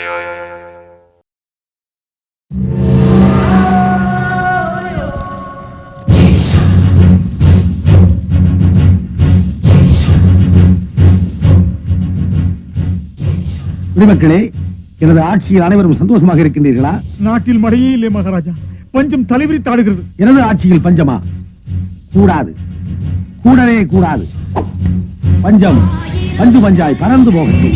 குடிமக்களே, எனது ஆட்சியில் அனைவரும் சந்தோஷமாக இருக்கின்றீர்களா? நாட்டில் மழையே இல்லை மகாராஜா, பஞ்சம் தலைவிரித்தாடுகிறது. எனது ஆட்சியில் பஞ்சமா? கூடாது, கூடவே கூடாது. பஞ்சம் பஞ்சு பஞ்சாய் பறந்து போகட்டும்.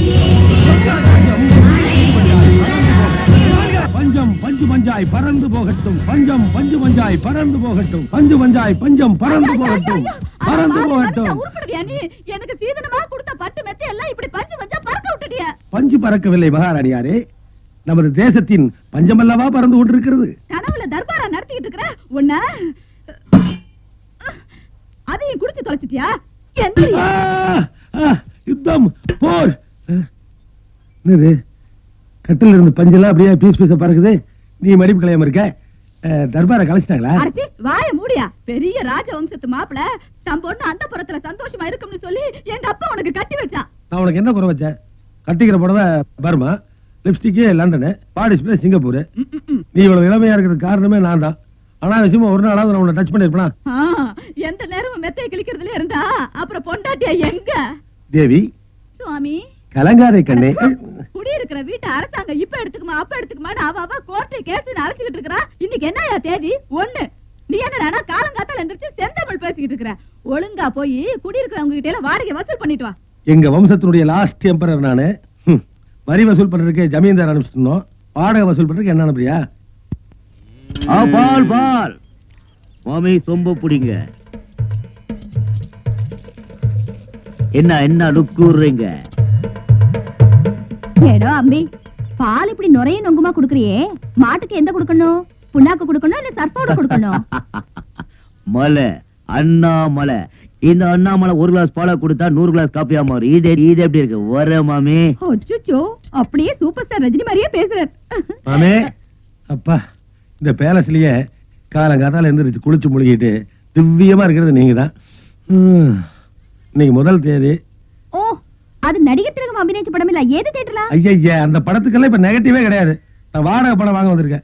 பஞ்சம் பஞ்சு பஞ்சாய் பறந்து போகட்டும். பஞ்சம் பஞ்சு பஞ்சாய் பறந்து போகட்டும். பஞ்சு பஞ்சாய் பஞ்சம் பறந்து போகட்டும். பறந்து போகட்டும். எனக்கு சீதனமா கொடுத்த பட்டு மெத்தை எல்லாம் இப்படி பஞ்சு பஞ்சா பறக்க விட்டுட்டியா? பஞ்சு பறக்கவில்லை மகாராணியாரே, நமது தேசத்தின் பஞ்சமல்லவா பறந்து கொண்டிருக்கிறது. கனவுல தர்பாரா நடத்திட்டு இருக்கிற உன்ன அதையும் குடிச்சு தொலைச்சிட்டியா? யுத்தம், போர். என்னது, கட்டில இருந்து பஞ்செல்லாம் அப்படியே பீஸ் பீஸா பறக்குது. நீ மடிப்பு கலையாம இருக்க. தர்பாரை கலைச்சிட்டாங்களா? அரைச்சி வாய மூடியா. பெரிய ராஜவம்சத்து மாப்பிள தம் பொண்ணு அந்த புறத்துல சந்தோஷமா இருக்கும்னு சொல்லி எங்க அப்பா உனக்கு கட்டி வச்சான். நான் உனக்கு என்ன குறை வச்சேன்? கட்டிக்கிற புடவை Burma, lipstick London, body spray Singapore. நீ இவ்வளவு இளமையா இருக்கிறது காரணமே நான் தான். ஆனா விஷயமா ஒரு நாளாவது நான் உன்னை டச் பண்ணிருப்பா? எந்த நேரமும் மெத்தையை கிழிக்கிறதுல இருந்தா அப்புறம் பொண்டாட்டியா எங்க? தேவி சுவாமி கலங்காரை கண்ணே. குடியிருக்கிற வீட்டை அரசாங்கம் இப்ப எடுத்துக்குமா அப்ப எடுத்துக்குமா அவ கோர்ட்டு கேஸ் அழைச்சிட்டு இருக்கா. இன்னைக்கு என்னயா தேதி? 1. நீ என்னடா காலங்காத்தால எந்திரிச்சு செந்தமிழ் பேசிக்கிட்டு இருக்கிற? ஒழுங்கா போய் குடியிருக்கிறவங்க கிட்ட எல்லாம் வாடகை வசூல் பண்ணிட்டு வா. எங்க வம்சத்தினுடைய லாஸ்ட் எம்பரர் நானு. வரி வசூல் பண்றதுக்கு ஜமீன்தார் அனுப்பிச்சிட்டு இருந்தோம். வாடகை வசூல் பண்றதுக்கு என்ன அனுப்புறியா? பால் பால் மாமி சொம்பு புடிங்க. என்ன என்ன லுக்குறீங்க? ஏடோ அம்பி, பால் இப்படி நுரைய நொங்குமா குடுக்கறியே, மாட்டுக்கு எந்த குடுக்கணும்? புண்ணாக்கு குடுக்கணும் இல்ல சர்ஃபோட குடுக்கணும்? மலை அண்ணாமலை. இந்த அண்ணாமலை 1 கிளாஸ் பாலை கொடுத்தா 100 கிளாஸ் காப்பியா மாறும். இது எப்படி இருக்கு? வர மாமி. அச்சச்சோ, அப்படியே சூப்பர் ஸ்டார் ரஜினி மாதிரியே பேசுறார். மாமே, அப்பா, இந்த பேலஸ்லயே காலங்காத்தால எந்திரிச்சு குளிச்சு முழுகிட்டு திவ்யமா இருக்கிறது நீங்க தான். இன்னைக்கு முதல் தேதி. ஓ, அது நடிகர் திலகம் அபிநயிச்ச படம் இல்ல? ஏது தியேட்டர்ல? ஐயா, அந்த படத்துக்கெல்லாம் இப்ப நெகட்டிவே கிடையாது. நான் வாடகை படம் வாங்க வந்திருக்கேன்.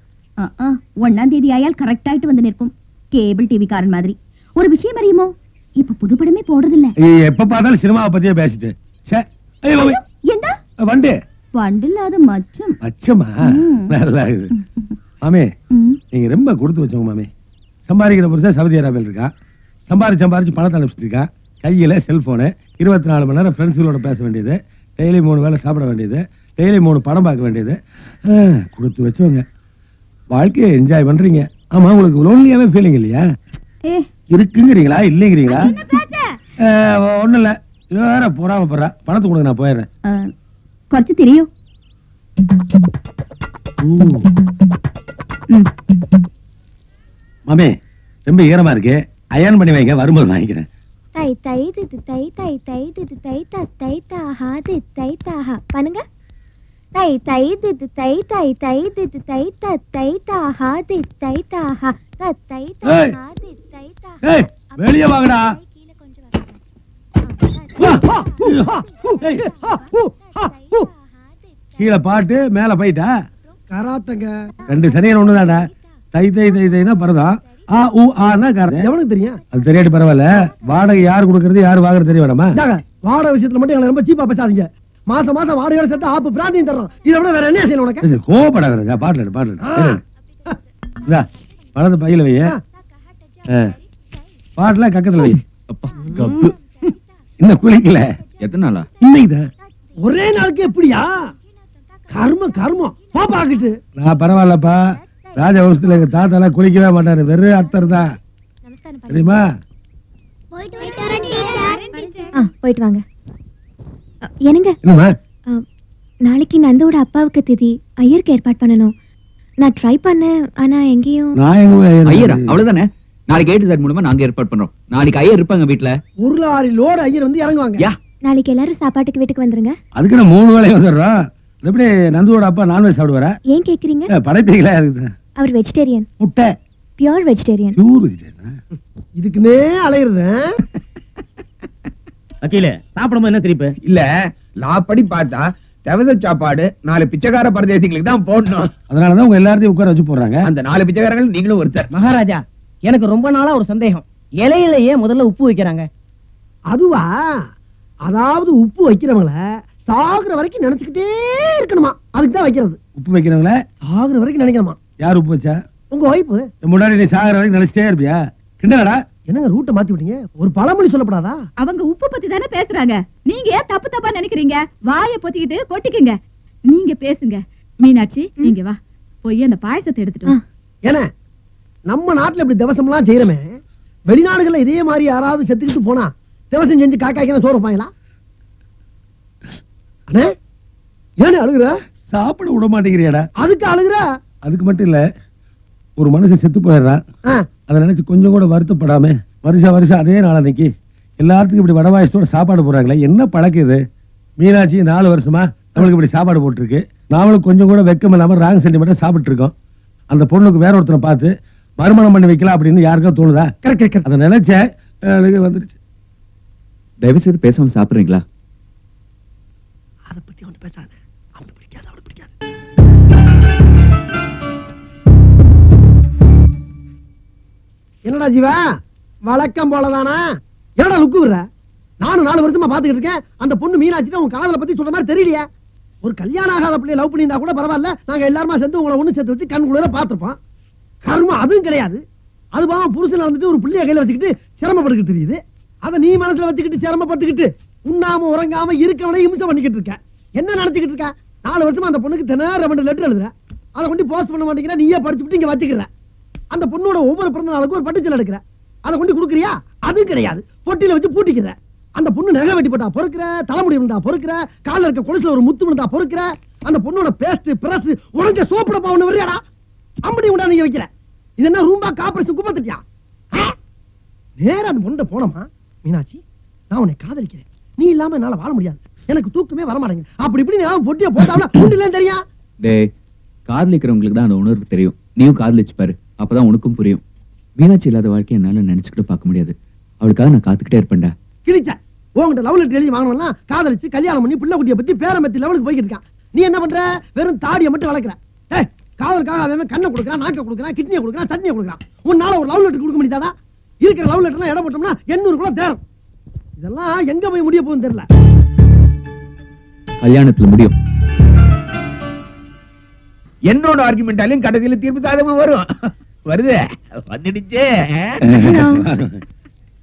1ஆம் தேதி ஆயால் கரெக்ட் ஆயிட்டு வந்து நிற்கும். கேபிள் டிவி காரன் மாதிரி. ஒரு விஷயம் அறியுமோ, இப்ப புது படமே போடுறது இல்ல. எப்ப பார்த்தாலும் சினிமாவை பத்தியே பேசிட்டு. என்ன வண்டு வண்டில்லாத மச்சம்? மச்சமா? நல்லா இது. மாமே, நீங்க ரொம்ப கொடுத்து வச்சவங்க மாமே. சம்பாதிக்கிற புருஷன் சவுதி அரேபியால இருக்கா. சம்பாரிச்சு பணத்தை அனுப்பிச்சிட்டு இருக்கா. கையில செல்போனு, 24 மணி நேரம் ஃப்ரெண்ட்ஸுகளோட பேச வேண்டியது, டெய்லி 3 வேளை சாப்பிட வேண்டியது, டெய்லி 3 படம் பார்க்க வேண்டியது. கொடுத்து வச்சவங்க. வாழ்க்கையை என்ஜாய் பண்றீங்க. ஆமா, உங்களுக்கு லோன்லியாவே ஃபீலிங் இல்லையா? இருக்குங்கிறீங்களா இல்லைங்கிறீங்களா? ஒண்ணும் இல்ல, வேற பொறாம போறா. பணத்தை கொடுங்க, நான் போயிடுறேன். குறைச்சு தெரியும். மாமே, ரொம்ப ஈரமா இருக்கு. அயன் பண்ணி வைங்க, வரும்போது வாங்கிக்கிறேன். தை தை திது தை தை தை திது தை தை தை தாஹா தி தை தாஹா பண்ணுங்க. தை தை திது தை தை தை திது தை தை தை தாஹா தி தை தாஹா தை தை தாஹா தி தை தாஹா. ஏய், வெளிய வாங்கடா. கீழ கொஞ்சம் கீழே பாட்டு மேல போயிட்டா கராத்தங்க. 2 சனியன் ஒண்ணுதாடா. தை தை தை தைனா பரதம். ஆ ஊ ஆனா கராத்தே. எவனுக்கு தெரியும்? அது தெரியாட்டி பரவாயில்ல. வாடகை யார் கொடுக்கறது யார் வாங்குறது தெரிய வேணாமா? வாடகை விஷயத்துல மட்டும் எங்களை ரொம்ப சீப்பா பேசாதீங்க. மாசம் வாடகை சேர்த்து ஆப்பு பிராந்தியம் தர்றோம். இதை விட வேற என்ன செய்யணும் உனக்கு? கோபப்படாத. பாட்டு பணத்தை பையில வை. பாட்டுல கக்கத்துல வை. இன்னும் குளிக்கல. எத்தனை நாளா? இன்னைக்குதான். ஒரே நாளுக்கு எப்படியா? கர்மம் பாப்பாக்கிட்டு. நான் பரவாயில்லப்பா. ராஜவம்சத்துல எங்க தாத்தாலாம் குளிக்கவே மாட்டாரு. வெறும் அத்தர் தான். தெரியுமா? போயிட்டு வாங்க. என்னங்க, என்னம்மா? நாளைக்கு நந்தோட அப்பாவுக்கு திதி. ஐயருக்கு ஏற்பாடு பண்ணணும். நான் ட்ரை பண்ணேன், ஆனா எங்கேயும். நான் எங்க ஐயரா? அவ்வளவுதானே. நாளைக்கு ஏட்டு சார் மூலமா நாங்க ஏற்பாடு பண்றோம். நாளைக்கு ஐயர் இருப்பாங்க வீட்டுல. 1 லாரி லோடு ஐயர் வந்து இறங்குவாங்க. நாளைக்கு எல்லாரும் சாப்பாட்டுக்கு வீட்டுக்கு வந்துருங்க. அதுக்கு நான் 3 வேளையும் வந்துடுறோம். எப்படி நந்துவோட அப்பா நான்வெஜ் சாப்பிடுவாரா? ஏன் கேக்குறீங்க? படைப்பீங்களா இருக்குது. அவர் வெஜிடேரியன். முட்டை பியூர் வெஜிடேரியன். Pure vegetarian. இதுக்குனே அலையுறது. வக்கீல, சாப்பிடும்போது என்ன திருப்பி? இல்ல, நான் படி பார்த்தா தவிர சாப்பாடு 4 பிச்சைக்கார பரதேசிகளுக்கு தான் போடணும். அதனாலதான் உங்க எல்லாத்தையும் உட்கார வச்சு போடுறாங்க. அந்த 4 பிச்சைக்காரங்கள் நீங்களும் ஒருத்தர். மகாராஜா, எனக்கு ரொம்ப நாளா ஒரு சந்தேகம். இலையில ஏன் முதல்ல உப்பு வைக்கிறாங்க? அதுவா, அதாவது உப்பு வைக்கிறவங்கள சாகுற வரைக்கும் நினைச்சுக்கிட்டே இருக்கணுமா, அதுக்கு தான் வைக்கிறது. உப்பு வைக்கிறவங்கள சாகுற வரைக்கும் நினைக்கணுமா. யார் உப்பு வச்சா? உங்க வைப்பு. முன்னாடி நீ சாகர வரைக்கும் நினைச்சிட்டே இருப்பியா? கிண்டலடா. என்னங்க ரூட்டை மாத்தி விட்டீங்க? ஒரு பழமொழி சொல்லப்படாதா? அவங்க உப்பு பத்தி தானே பேசுறாங்க. நீங்க ஏன் தப்பு தப்பா நினைக்கிறீங்க? வாயை பொத்திக்கிட்டு கொட்டிக்குங்க. நீங்க பேசுங்க. மீனாட்சி, நீங்க வா, போய் அந்த பாயசத்தை எடுத்துட்டு வா. ஏன்னா நம்ம நாட்டுல இப்படி திவசம்லாம் செய்யறமே, வெளிநாடுகள்ல இதே மாதிரி யாராவது செத்துக்கிட்டு போனா திவசம் செஞ்சு காக்காய்க்கு சோறு வைப்பாங்களா? அண்ணே, ஏன்னு அழுகுற? சாப்பிட விட மாட்டேங்கிறியாடா? அதுக்கு அழுகுற? அதுக்கு மட்டும் இல்ல, ஒரு மனுஷன் செத்து போயிடுறான், அதை நினைச்சு கொஞ்சம் கூட வருத்தப்படாம வருஷம் அதே நாளைக்கு எல்லாத்துக்கும் இப்படி வடவாயசத்தோட சாப்பாடு போடுறாங்களே, என்ன பழக்கம் இது? மீனாட்சி 4 வருஷமா நம்மளுக்கு இப்படி சாப்பாடு போட்டுருக்கு. நாமளும் கொஞ்சம் கூட வெக்கம் இல்லாம ராங் சென்டிமெண்ட் சாப்பிட்டு இருக்கோம். அந்த பொண்ணுக்கு வேற ஒருத்தரை பார்த்து மறுமணம் பண்ணி வைக்கலாம் அப்படின்னு யாருக்கா தோணுதா? கரெக்ட். அதை நினைச்சேன், வந்துருச்சு. தயவு செய்து பேசாம சாப்பிடுறீங்களா? அதை பத்தி அவன் பேசாத, அவனுக்கு பிடிக்காது, அவனுக்கு பிடிக்காது. என்னடா ஜீவா, வழக்கம் போலதானா? என்னடா லுக்கு விடுற? நானும் 4 வருஷமா பாத்துக்கிட்டு இருக்கேன். அந்த பொண்ணு மீனாட்சி உங்க காதலை பத்தி சொல்ற மாதிரி தெரியலையா? ஒரு கல்யாணம் ஆகாத பிள்ளைய லவ் பண்ணியிருந்தா கூட பரவாயில்ல, நாங்க எல்லாருமா சேர்ந்து உங்களை ஒண்ணு சேர்த்து வச்சு கண் குளிர பாத்துருப்போம். கர்மம் அதுவும் கிடையாது. அது பாவம் புருஷன் வந்துட்டு ஒரு பிள்ளைய கையில வச்சுக்கிட்டு சிரமப்பட்டுக்கிட்டு தெரியுது. அதை நீ மனசுல வச்சுக்கிட்டு சிரமப்பட்டுக்கிட்டு உண்ணாம உறங்காம இருக்கவனை இம்சம் பண்ணிக்கிட்டு இருக்க. என்ன நினைச்சுக்கிட்டு இருக்க? 4 வருஷமா அந்த பொண்ணுக்கு தினம் 2 லெட்டர் எழுதுற, அதை கொண்டு போஸ்ட் பண்ண மாட்டேங்கிற, நீயே படிச்சுட்டு இங்க வச்சுக்கிற. அந்த பொண்ணோட ஒவ்வொரு பிறந்த நாளுக்கும் ஒரு பட்டுச்சல் எடுக்கிற, அதை கொண்டு கொடுக்குறியா? அது கிடையாது, பொட்டியில வச்சு பூட்டிக்கிற. அந்த பொண்ணு நகை வெட்டி போட்டா பொறுக்கிற, தலைமுடி இருந்தா பொறுக்கிற, காலில் இருக்க கொலுசுல ஒரு முத்து இருந்தா பொறுக்கிற, அந்த பொண்ணோட பேஸ்ட் பிரஸ் உடஞ்ச சோப்புட பாவன வரையாடா அம்படி உண்டா நீங்க வைக்கிற. இது என்ன ரூம்பா காப்பரேஷன் குப்பை திட்டியா? நேரா அந்த பொண்ணு போனமா, மீனாட்சி நான் உன்னை காதலிக்கிறேன், நீ இல்லாம என்னால வாழ முடியாது, எனக்கு தூக்கமே வர மாட்டேங்குது, அப்படி இப்படி நான் பொட்டிய போட்டாவனா உண்டிலேன்னு தெரியும். டேய், காதலிக்கிறவங்களுக்கு தான் அந்த உணர்வு தெரியும். நீயும் காதலிச்சு பாரு, அப்பதான் உனக்கும் புரியும். மீனாட்சி இல்லாத வாழ்க்கையை என்னால நினைச்சுக்கிட்டு பார்க்க முடியாது. அவளுக்காக நான் காத்துக்கிட்டே இருப்பேன்டா. கிழிச்ச உங்ககிட்ட லவ் லெட்டர் எழுதி வாங்கணும்னா காதலிச்சு கல்யாணம் பண்ணி பிள்ளை குட்டியை பத்தி பேரம்பத்தி லெவலுக்கு போய்கிட்டு இருக்கான். நீ என்ன பண்ற? வெறும் தாடியை மட்டும் வளர்க்குற. ஏய், காதலுக்காக அவன் கண்ணை கொடுக்குறான், நாக்க கொடுக்குறான், கிட்னியை கொடுக்குறான், சட்னியை கொடுக்குறான். உன்னால ஒரு லவ் லெட்டர் கொடுக்க முடியாதா? இருக்கிற லவ் லெட்டர்லாம் இடம் போட்டோம்னா 800 கூட தேரும். இதெல்லாம் எங்க போய் முடிய போகுதுன்னு தெரியல. கல்யாணத்துல முடியும். என்னோட ஆர்குமெண்டாலையும் கடைசியில தீர்ப்பு சாதகமா வரும். வருது, வந்துடுச்சே.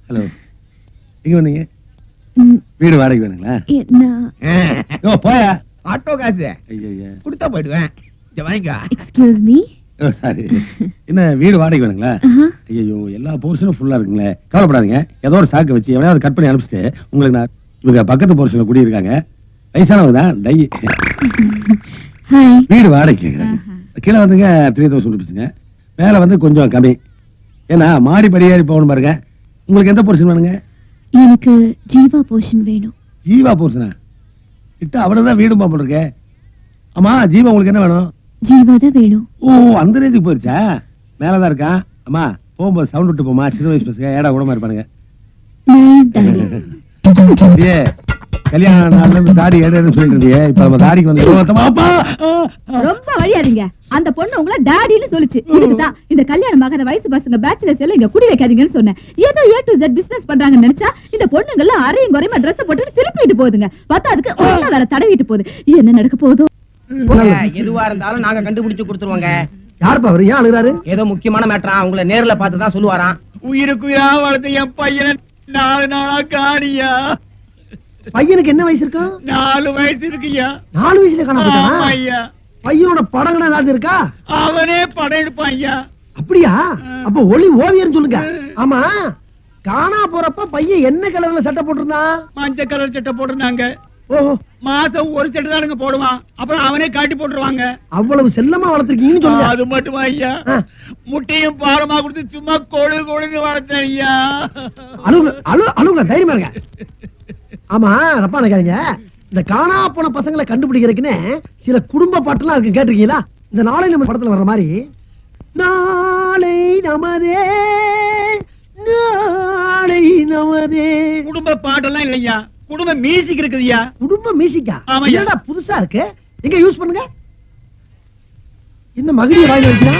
ஹலோ, எங்க வந்தீங்க? வீடு வாடகை வேணுங்களா? ஓ, போயா. ஆட்டோ காசு ஐயா, கொடுத்தா போயிடுவேன். வாங்கிக்கா. Excuse me. சாரி, என்ன வீடு வாடகை வேணுங்களா? ஐயோ, எல்லா போர்ஷனும் ஃபுல்லா இருக்குங்களே. கவலைப்படாதீங்க, ஏதோ ஒரு சாக்கு வச்சு எவனையாவது கட் பண்ணி அனுப்பிச்சிட்டு உங்களுக்கு நான் இவங்க பக்கத்து போர்ஷன்ல குடியிருக்காங்க, வயசானவங்க தான், டை வீடு வாடகை கேட்குறாங்க. கீழே வந்துங்க 3000 ருபீஸுங்க, மேலே வந்து கொஞ்சம் கம்மி. ஏன்னா மாடி படியேறி போகணும் பாருங்க. உங்களுக்கு எந்த போர்ஷன் வேணுங்க? எனக்கு ஜீவா போர்ஷன் வேணும். ஜீவா போர்ஷனா? கிட்ட அவ்வளவுதான் வீடு போக இருக்கே. ஆமா, ஜீவா உங்களுக்கு என்ன வேணும்? ஜீவா தான் வேணும். ஓ, அந்த ரேஞ்சுக்கு போயிருச்சா? மேலதான் இருக்கான். அம்மா, போகும்போது சவுண்ட் விட்டு போமா, சின்ன வயசு பசங்க ஏடா கூடமா இருப்பானுங்க. Nice daddy. ஏ, கல்யாண நாள்ல இருந்து தாடி ஏடுன்னு சொல்லிட்டு இருந்தியே, இப்ப நம்ம தாடிக்கு வந்து ரொம்ப வழியாதீங்க. அந்த பொண்ணு உங்களை டாடின்னு சொல்லுச்சு. இதுக்குதான் இந்த கல்யாணம் ஆகாத வயசு பசங்க பேச்சுலர்ஸ் எல்லாம் இங்க குடி வைக்காதீங்கன்னு சொன்னேன். ஏதோ A to Z பிசினஸ் பண்றாங்கன்னு நினைச்சா இந்த பொண்ணுங்க எல்லாம் அரையும் குறையுமா ட்ரெஸ் போட்டுட்டு சிலிப்பிட்டு போகுதுங்க. பார்த்தா அதுக்கு ஒண்ணு வேற தடவிட்டு போகுது. என்ன நடக்க போதோ? எதுவா இருந்தாலும் நாங்க கண்டுபிடிச்சு கொடுத்துருவோங்க. யாருப்பா அவரு? ஏன் அழுகிறாரு? ஏதோ முக்கியமான மேட்டரா, உங்களை நேர்ல பார்த்து தான் சொல்லுவாராம். உயிருக்குயிரா வளர்த்த என் பையனை 4 நாளா காணியா. பையனுக்கு என்ன வயசு இருக்கும்? 4 வயசு இருக்குயா. 4 வயசுல காணப்பட்டானா? ஐயா, பையனோட படங்கள் ஏதாவது இருக்கா? அவனே படம் எடுப்பான் ஐயா. அப்படியா? அப்ப ஒளி ஓவியர்னு சொல்லுங்க. ஆமா, காணா போறப்ப பையன் என்ன கலர்ல சட்டை போட்டிருந்தான்? மஞ்சள் கலர் சட்டை போட்டிருந்தாங்க. ஓஹோ, மாசம் ஒரு சட்டை தானுங்க போடுவான், அப்புறம் அவனே காட்டி போட்டுருவாங்க. அவ்வளவு செல்லமா வளர்த்திருக்கீங்கன்னு சொல்லுங்க. அது மட்டுமா ஐயா, முட்டையும் பாலமா கொடுத்து சும்மா கொழுந்து வளர்த்தேன் ஐயா. அழுகுல தைரியமா இருங்க. ஆமா, தப்பா நினைக்காதீங்க. இந்த காணா போன பசங்களை கண்டுபிடிக்கிறதுக்குன்னு சில குடும்ப பாட்டுலாம் இருக்கு, கேட்டிருக்கீங்களா? இந்த நாளை நம்ம படத்துல வர்ற மாதிரி, நாளை நமதே நாளை நமதே. குடும்ப பாட்டெல்லாம் இல்லையா, குடும்ப மியூசிக் இருக்குதுயா. குடும்ப மியூசிக்கா? ஆமாய்யா. என்னடா புதுசா இருக்கு? எங்க யூஸ் பண்ணுங்க. என்ன மகிழிய வாயில வைக்கிறா?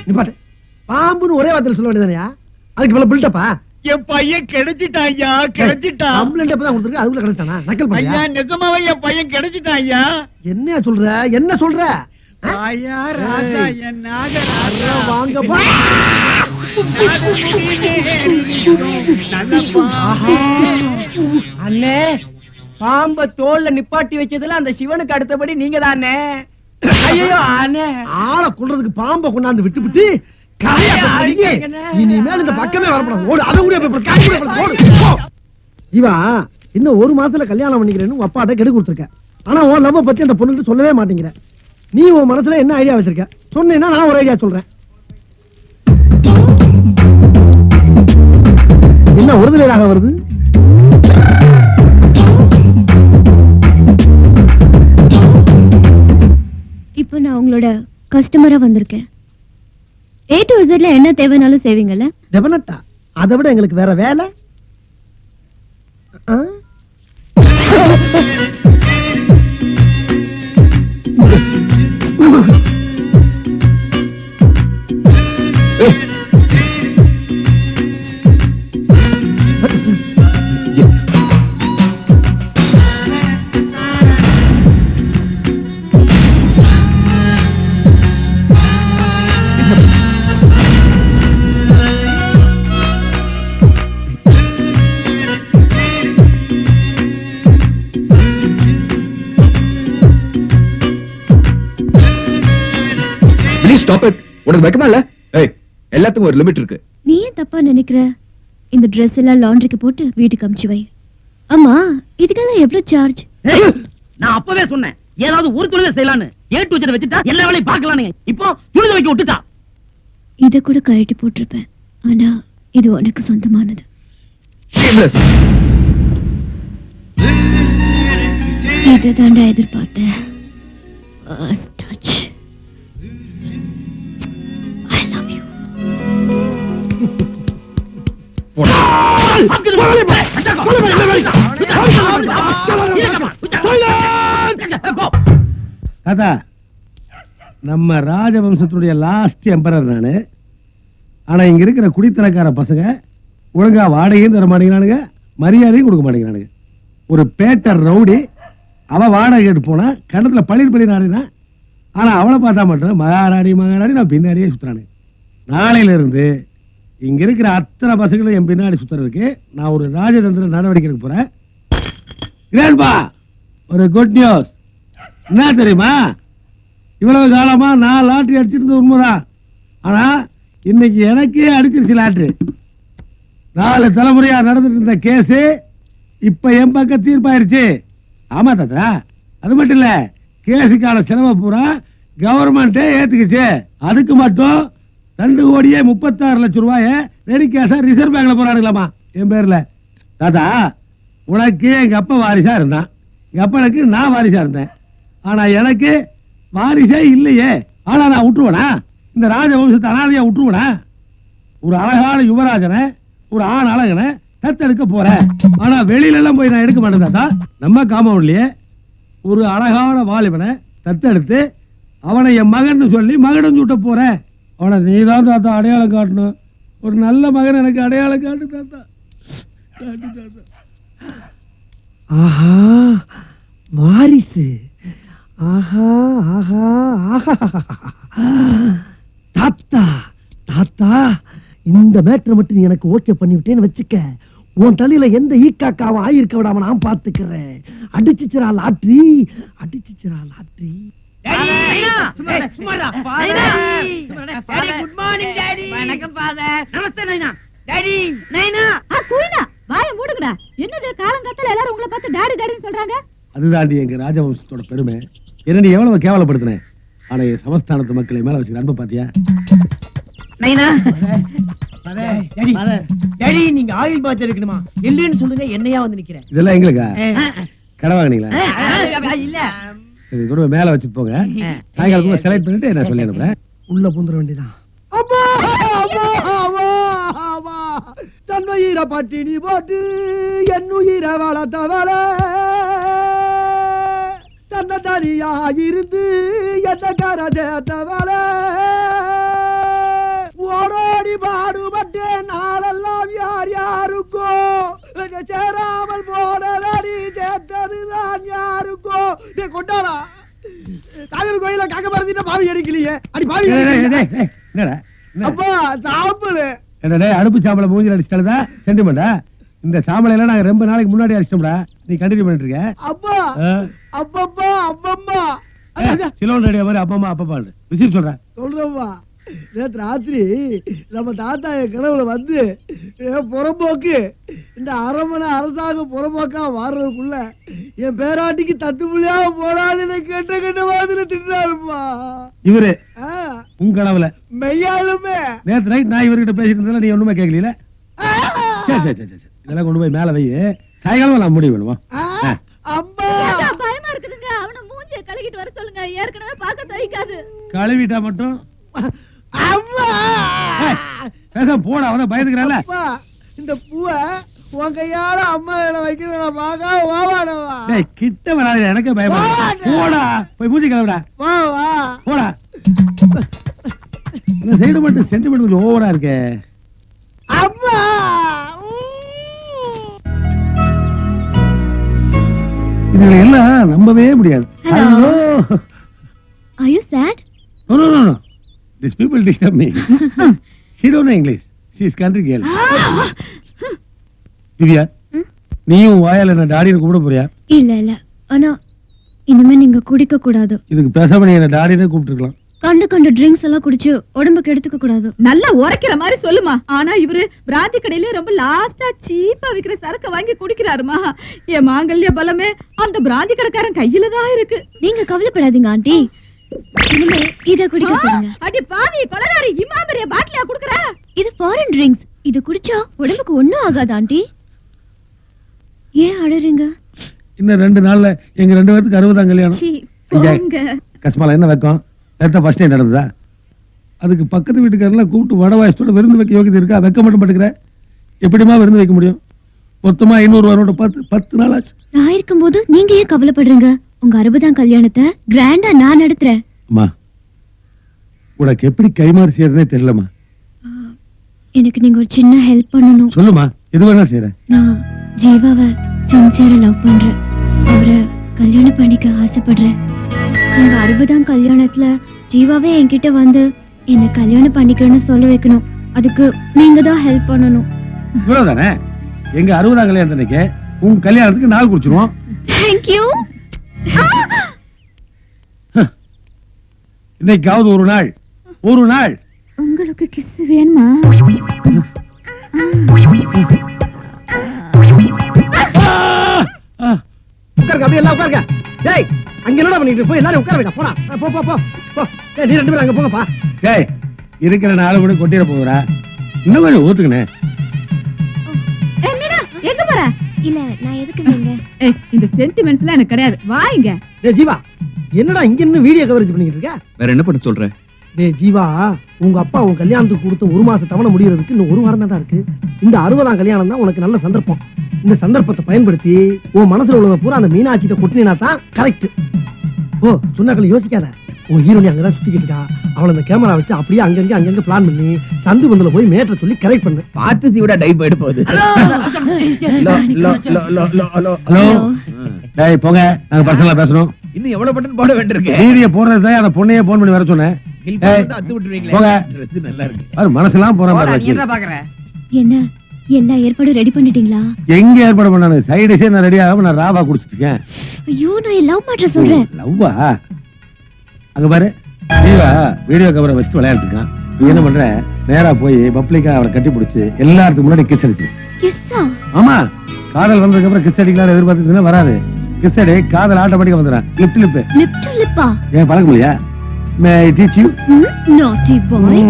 நிப்பாட்டு. பாம்புன்னு ஒரே வார்த்தையில சொல்ல வேண்டியதானயா? அதுக்கு மேல பில்டப்பா? என் பையன் கிடைச்சிட்டான் ஐயா, கிடைச்சிட்டான். கம்ப்ளைண்ட் எப்பதான் கொடுத்துருக்கு, அதுக்குள்ள கிடைச்சானா? நக்கல் ஐயா பண்ணியா? நிஜமாவே என் பையன் கிடைச்சிட்டான் ஐயா. என்னையா சொல்ற? என்ன சொல்ற? ஐயா ராஜா என் நாகராஜா வாங்கப்பா. அண்ணே, பாம்ப தோல்ல நிப்பாட்டி வச்சதுல அந்த சிவனுக்கு அடுத்தபடி நீங்க தானே. ஐயோ அண்ணே, ஆளை கொல்றதுக்கு பாம்பை கொண்டாந்து விட்டு கரையா கட்டிட்டீங்க. இனிமேல் இந்த பக்கமே வரக்கூடாது. ஓடு, அதை கூட போய் காய் கூட போய் ஓடு. போ. இவா இன்னும் ஒரு மாசத்துல கல்யாணம் பண்ணிக்கிறேன்னு உங்க அப்பாட்ட கெடு கொடுத்துருக்க. ஆனா உன் லவ் பத்தி அந்த பொண்ணுகிட்ட சொல்லவே மாட்டேங்கிற. நீ உன் மனசுல என்ன ஐடியா வச்சிருக்க சொன்னேன்னா நான் ஒரு ஐடியா சொல்றேன். என்ன ஒருதலையாக வருது? இப்போ நான் உங்களோட கஸ்டமரா வந்திருக்கேன். A to Z என்ன தேவைனாலும் செய்வீங்கல்ல? டெபனட்டா? அதை விட எங்களுக்கு வேற வேலை. ஆ? Stop it. உனக்கு வெக்கமா இல்ல? ஏய், எல்லாத்துக்கும் ஒரு லிமிட் இருக்கு. நீ ஏன் தப்பா நினைக்கிற? இந்த Dress எல்லாம் லாண்டரிக்கு போட்டு வீட்டுக்கு அனுப்பிச்சு வை. அம்மா, இதுக்கெல்லாம் எவ்வளவு சார்ஜ்? நான் அப்பவே சொன்னேன் ஏதாவது ஒரு தொழிலை செய்யலான்னு. A to Z வச்சுட்டா எல்லா வேலையும் பார்க்கலான்னு. இப்போ துணி துவைக்க விட்டுட்டா. இத கூட கழட்டி போட்டிருப்பேன். ஆனா இது உனக்கு சொந்தமானது. Shameless. இதை தாண்டா எதிர்பார்த்தேன். First touch. I love you. தாத்தா, நம்ம ராஜவம்சத்துடைய லாஸ்ட் எம்பரர் நானு. ஆனா இங்க இருக்கிற குடித்தனக்கார பசங்க ஒழுங்கா வாடகையும் தர மாட்டேங்கிறானுங்க, மரியாதையும் கொடுக்க மாட்டேங்கிறானுங்க. ஒரு பேட்டர் ரவுடி அவ வாடகை கேட்டு போனா கணத்துல பளிர் நாடுனா. ஆனா அவளை பார்த்தா மட்டும் மகாராணி நான் பின்னாடியே சுத்துறானு. நாளையில இருந்து இங்க இருக்கிற அத்தனை பசங்களும் என் பின்னாடி சுத்துறதுக்கு நான் ஒரு ராஜதந்திர நடவடிக்கை எடுக்க போறேன். கிரேட்பா, ஒரு குட் நியூஸ். என்ன தெரியுமா? இவ்வளவு காலமா நான் லாட்டரி அடிச்சிருந்தது உண்மைதான். ஆனா இன்னைக்கு எனக்கே அடிச்சிருச்சு லாட்டரி. 4 தலைமுறையா நடந்துட்டு இருந்த கேஸ் இப்ப என் பக்கம் தீர்ப்பாயிருச்சு. ஆமா தாத்தா, அது மட்டும் இல்ல, கேஸுக்கான செலவை பூரா கவர்மெண்டே ஏத்துக்குச்சு. அதுக்கு மட்டும் 2,36 லட்சம் ரூபாய ரெடி கேஷா ரிசர்வ் பேங்க்ல போறானுங்களாமா என் பேர்ல. தாத்தா, உனக்கு எங்க அப்பா வாரிசா இருந்தான், எங்க அப்பனுக்கு நான் வாரிசா இருந்தேன். ஆனா எனக்கு வாரிசே இல்லையே. ஆனா நான் விட்டுருவேனா? இந்த ராஜவம்சத்தை அனாதையா விட்டுருவேனா? ஒரு அழகான யுவராஜனை, ஒரு ஆண் அழகனை தத்தெடுக்க போறேன். ஆனா வெளியில எல்லாம் போய் நான் எடுக்க மாட்டேன் தாத்தா. நம்ம காம்பவுண்ட்லயே ஒரு அழகான வாலிபனை தத்தெடுத்து அவனை என் மகன் சொல்லி மகனும் சுட்ட போறேன். அவனை நீதான் தாத்தா அடையாளம் காட்டணும். ஒரு நல்ல மகன் எனக்கு அடையாளம் காட்டு தாத்தா. காட்டு தாத்தா. ஆஹா, வாரிசு. ஆஹா ஆஹா ஆஹா. தாத்தா தாத்தா, இந்த மேட்டரை மட்டும் நீ எனக்கு ஓகே பண்ணிவிட்டேன்னு வச்சுக்க, உன் தலையில எந்த ஈக்காக்காவும் ஆயிருக்க விடாம நான் பாத்துக்கிறேன். அடிச்சுச்சிரா லாட்ரி, அடிச்சுச்சிரா லாட்ரி. Good morning daddy. வணக்கம் ஃபாதர். நமஸ்தே நைனா. டாடி நைனா. குயினா, வாயை மூடுங்கடா. என்னது காலங்காத்தால எல்லாரும் உங்களை பார்த்து டாடி டாடின்னு சொல்றாங்க? அதுதாண்டி எங்க ராஜவம்சத்தோட பெருமை. என்ன நீ எவ்வளவு கேவலப்படுத்தின. ஆனா என் சமஸ்தானத்து மக்களை மேல வச்சுக்கிற அன்பு பாத்தியா? நைனா, டேடி நீங்க ஆயில் பாத் இருக்கணுமா இல்லன்னு சொல்லுங்க என்னையா வந்து நிக்கிறேன் இதெல்லாம் எங்களுக்கா கடை வாங்கினீங்களா இல்ல சரி கூட மேல வச்சுட்டு போங்க சாயங்காலத்துல செலக்ட் பண்ணிட்டு நான் சொல்லி அனுப்புறேன் உள்ள பூந்துட வேண்டியதான் தன்னுயிர பட்டினி போட்டு என்னுயிர வளர்த்தவள தன்னை தனியா இருந்து என்ன கரை சேர்த்தவள ஓடோடி பாடுபட்டே நாளெல்லாம் யார் யாருக்கோ சேராமல் போனதடி சேர்த்ததுதான் யாருக்கோ நீ கொண்டாடா தாயர் கோயில காக்க மறந்துட்ட பாவி அடிக்கலையே அடி பாவி என்னடா அப்பா சாம்பல் என்னடா அடுப்பு சாம்பலை மூஞ்சில அடிச்சிட்டாலதா சென்டிமெண்டா இந்த சாம்பலை எல்லாம் நாங்க ரொம்ப நாளைக்கு முன்னாடி அடிச்சிட்டோம்டா நீ கண்டினியூ பண்ணிட்டு இருக்க அப்பா அப்பப்பா அப்பம்மா சிலோன் ரேடியோ மாதிரி அப்பமா அப்பப்பா ரிசீவ் சொல்றேன் சொல்றப்பா நேற்று ராத்திரி நம்ம தாத்தா என் கனவுல வந்து புறம்போக்கு இந்த அரமனை அரசாங்கம் புறம்போக்கா மாறுறதுக்குள்ள என் பேராட்டிக்கு தத்து புள்ளியா போடாதுன்னு கெட்ட கெட்ட மாதிரி திட்டாருப்பா இவரு உங்க கனவுல மெய்யாலுமே நேற்று நைட் நான் இவர்கிட்ட பேசிட்டு இருந்தா நீ ஒண்ணுமே கேட்கல சரி இதெல்லாம் கொண்டு போய் மேல வை சாயங்காலம் நான் முடிவு பண்ணுவோம் அம்மா பயமா இருக்குதுங்க அவனை மூஞ்சிய கழுகிட்டு வர சொல்லுங்க ஏற்கனவே பார்க்க சகிக்காது கழுவிட்டா மட்டும் அம்மா பேச போட அவன பயந்துக்கிறான்ல இந்த பூவை உன் கையால அம்மா வைக்கிறத நான் பார்க்க ஓவாடவா டேய் கிட்ட வராத எனக்கே பயமா போடா போய் மூஞ்சி கழுவுடா வா போடா இந்த சைடு மட்டும் சென்டிமெண்ட் கொஞ்சம் ஓவரா இருக்கே அம்மா இதுல எல்லாம் நம்பவே முடியாது Hello. Are you sad? No. These people disturb me. She don't know English. She is country girl. Divya நீயும் வாயால என்ன டாடின்னு கூப்பிட போறியா? இல்ல ஆனா இனிமே நீங்க குடிக்க கூடாது. இதுக்கு பேசாம நீ என்ன டாடின்னு கூப்பிட்டுருக்கலாம். கண்டு ட்ரிங்க்ஸ் எல்லாம் குடிச்சு உடம்புக்கு எடுத்துக்க கூடாது. நல்லா உரைக்கிற மாதிரி சொல்லுமா. ஆனா இவரு பிராந்தி கடையில ரொம்ப லாஸ்டா சீப்பா விக்கிற சரக்கு வாங்கி குடிக்கிறாருமா. என் மாங்கல்ய பலமே அந்த பிராந்தி கடைக்காரன் கையில தான் இருக்கு. நீங்க கவலைப்படாதீங்க ஆண்டி. இனிமே இத குடிக்க சொல்லுங்க. அடி பாவி கொலகாரி இம்மா பெரிய பாட்டிலியா குடுக்குற? இது ஃபாரின் ட்ரிங்க்ஸ். இது குடிச்சா உடம்புக்கு ஒண்ணும் ஆகாது ஆண்டி. ஏன் அழறீங்க? இன்னும் 2 நாள்ல எங்க 2 பேருக்கு 60ஆம் கல்யாணம். சீ போங்க. கஸ்மால என்ன வைக்கும்? நேத்து ஃபர்ஸ்ட் டே நடந்ததா? அதுக்கு பக்கத்து வீட்டுக்காரலாம் கூப்பிட்டு வட வாயத்தோட விருந்து வைக்க யோகியதை இருக்கா? வைக்க மட்டும் மாட்டேங்கிற. எப்படிமா விருந்து வைக்க முடியும்? மொத்தமா 500 ரூபாயோட 10 நாள் ஆச்சு. நான் இருக்கும்போது நீங்க ஏன் கவலைப்படுறீங்க? உங்க 60ஆம் கல்யாணத்தை கிராண்டா நான் நடத்துறேன். அம்மா உனக்கு எப்படி கைமாறு செய்யறதுனே தெரியலமா. எனக்கு நீங்க ஒரு சின்ன ஹெல்ப் பண்ணணும். சொல்லுமா, எது வேணா செய்யறேன். நான் ஜீவாவை சின்சியரா லவ் பண்றேன். அவரை கல்யாணம் பண்ணிக்க ஆசைப்படுறேன். உங்க 60ஆம் கல்யாணத்துல ஜீவாவே என்கிட்ட வந்து என்ன கல்யாணம் பண்ணிக்கிறேன்னு சொல்ல வைக்கணும். அதுக்கு நீங்க தான் ஹெல்ப் பண்ணணும். இவ்வளவுதானே? எங்க 60ஆம் கல்யாணத்துக்கு உங்க கல்யாணத்துக்கு நாள் குறிச்சிருவோம். Thank you. இன்னைக்காவது ஒரு நாள் உங்களுக்கு கிஸ் வேணுமா? உட்காருங்க, அப்படியே எல்லாம் உட்காருங்க. டேய் அங்க என்னடா பண்ணிட்டு போய் எல்லாரும் உட்காருங்க. போடா போ. டேய் நீ 2 பேரும் அங்க போங்கப்பா. டேய் இருக்கிற நாள் கூட கொட்டிட போகுறா. இன்னும் கொஞ்சம் ஊத்துக்கணே. மீனா எங்க போற? இல்ல நான் எதுக்கு நீங்க இந்த சென்டிமெண்ட்ஸ்லாம் எனக்கு கிடையாது. வாங்க. டேய் ஜீவா என்னடா இங்க இன்னும் வீடியோ கவரேஜ் பண்ணிட்டு இருக்க? வேற என்ன பண்ண சொல்ற? டேய் ஜீவா உங்க அப்பா உன் கல்யாணத்துக்கு கொடுத்த 1 மாச தவணை முடியறதுக்கு இன்னும் 1 வாரம் தான் இருக்கு. இந்த 60ஆம் கல்யாணம் தான் உனக்கு நல்ல சந்தர்ப்பம். இந்த சந்தர்ப்பத்தை பயன்படுத்தி உன் மனசுல உள்ளத பூரா அந்த மீனாட்சிட்ட கொட்டினா தான் கரெக்ட். ஓ சொன்னாக்களை யோசிக்காத. உன் ஹீரோனி அங்கதான் சுத்திக்கிட்டு இருக்கா. அவளை அந்த கேமரா வச்சு அப்படியே அங்கங்க பிளான் பண்ணி சந்து பந்துல போய் மேட்டரை சொல்லி கரெக்ட் பண்ணு. பார்த்து தீவிட டைப் எடுத்து போகுது. ஹலோ டேய் போங்க, நாங்க பர்சனலா பேசணும். இன்னும் எவ்வளவு பட்டன் போட வேண்டியிருக்கு? வீடியோ போடுறது தான் அந்த பொண்ணையே போன் பண்ணி வர சொன்னேன். அத்து விட்டுருவீங்களே. போங்க. Dress நல்லா இருக்கு. அது மனசெல்லாம் போற மாதிரி நீ இருக்கு. என்ன பாக்குற? என்ன எல்லா ஏற்பாடும் ரெடி பண்ணிட்டீங்களா? எங்க ஏற்பாடு பண்ணானு? சைடு டிஷே நான் ரெடி ஆகாம நான் ராவா குடிச்சிட்டு இருக்கேன். ஐயோ நான் லவ் மேட்டர் சொல்றேன். லவ்வா? அங்க பாரு ஜீவா வீடியோ கவரை வச்சுட்டு விளையாட்டு இருக்கான். நீ என்ன பண்ற? நேரா போய் பப்ளிக்கா அவரை கட்டி பிடிச்சு எல்லாத்துக்கும் முன்னாடி கிஸ் அடிச்சு. கிஸ்ஸா? ஆமா, காதல் வந்ததுக்கு அப்புறம் கிஸ் அடிக்கலாம் எதிர்பார்த்ததுன்னா வராது. கிஸ் அடி, காதல் ஆட்டோமேட்டிக்கா வந்துடும். Lip to lip. Lip to லிப்பா? ஏன் பழக்க முடியா? May I teach you? Naughty boy.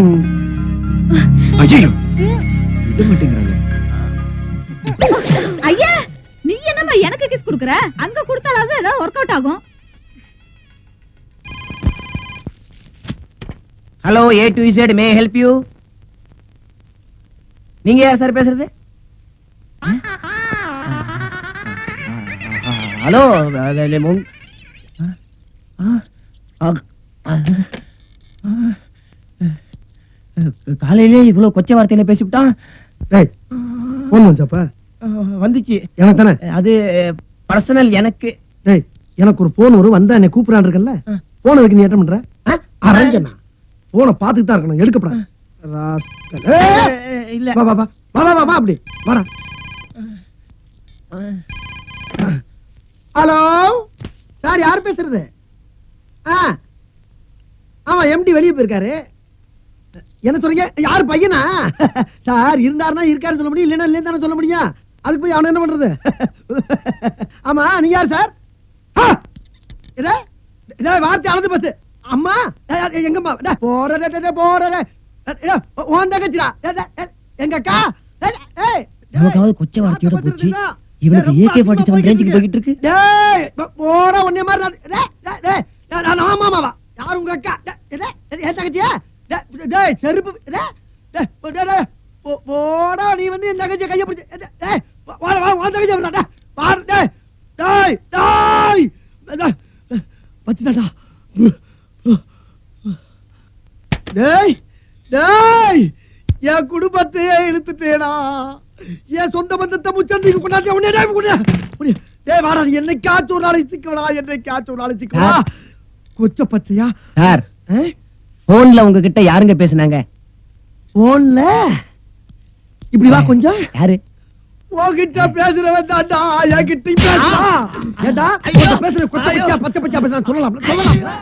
ஐயோ ம். விட மாட்டேங்கிறாங்க. ஐயா நீ என்னம்மா எனக்கு கிஸ் குடுக்குற? அங்க கொடுத்தாலாவது ஏதாவது ஒர்க் அவுட் ஆகும். Hello A to Z, may help you? நீங்க யார் சார் பேசுறது? ஹலோ காலையிலே இவ்வளவு கொச்சை வார்த்தையில பேசிவிட்டான். டேய் போன் வந்துச்சப்ப வந்துச்சு. எனக்கு தானே. அது பர்சனல் எனக்கு. டேய் எனக்கு ஒரு போன் வரும், வந்தா என்னை கூப்பிடான் இருக்கல. போன் அதுக்கு நீ அட்டன் பண்ற? அரஞ்சனா போனை பார்த்துட்டு தான் இருக்கணும், எடுக்கப்படாது. ராஸ்கல். இல்ல வா வா வா வா வா வா வா அப்படி வாடா. ஹலோ சார், யார் பேசுறது? ஆமா எம்டி வெளியே போயிருக்காரு. என்ன சொல்றீங்க? யார் பையனா? சார் இருந்தாருன்னா இருக்காருன்னு சொல்ல முடியும், இல்லைன்னா இல்லைன்னு தானே சொல்ல முடியும். அதுக்கு போய் அவனை என்ன பண்றது? ஆமா நீங்க யார் சார்? வார்த்தை அளந்து பஸ். அம்மா எங்கம்மா? போற தங்கச்சிடா எங்க அக்கா. நமக்காவது கொச்சை வார்த்தையோட போச்சு. இவனுக்கு AK-47 ரேஞ்சுக்கு போயிட்டு இருக்கு. டேய் போடா ஒண்ணே மாதிரி. டேய் நான் ஆமாமாவா? யார் உங்க அக்கா? என் தங்கச்சியா? டேய் செருப்பு. டேய் போடா நீ வந்து என் தங்கச்சியை கையை பிடிச்சு. டேய் வா வா உன் தங்கச்சியை விடா. பாரு டேய் டேய் டேய் பச்சிடாடா. டேய் டேய் என் குடும்பத்தையே இழுத்துட்டேடா. என் சொந்த பந்தத்தை முச்சந்திக்கு கொண்டாடி உடனே டேய் வாடா. நீ என்னைக்காச்சும் ஒரு நாளைக்கு சிக்கவடா, என்னைக்காச்சும் ஒரு நாளைக்கு சிக்கவா. கொச்ச பச்சையா சார்? போன்ல உங்ககிட்ட யாருங்க பேசுனாங்க? போன்ல இப்படி வா கொஞ்சம். யாரு? உன்கிட்ட பேசுறவன் தான்டா. என்கிட்ட பேசுறா. ஏண்டா பேசுற கொச்ச பச்சையா பச்சை பச்சையா பேசுறான் சொல்லலாம் சொல்லலாம்.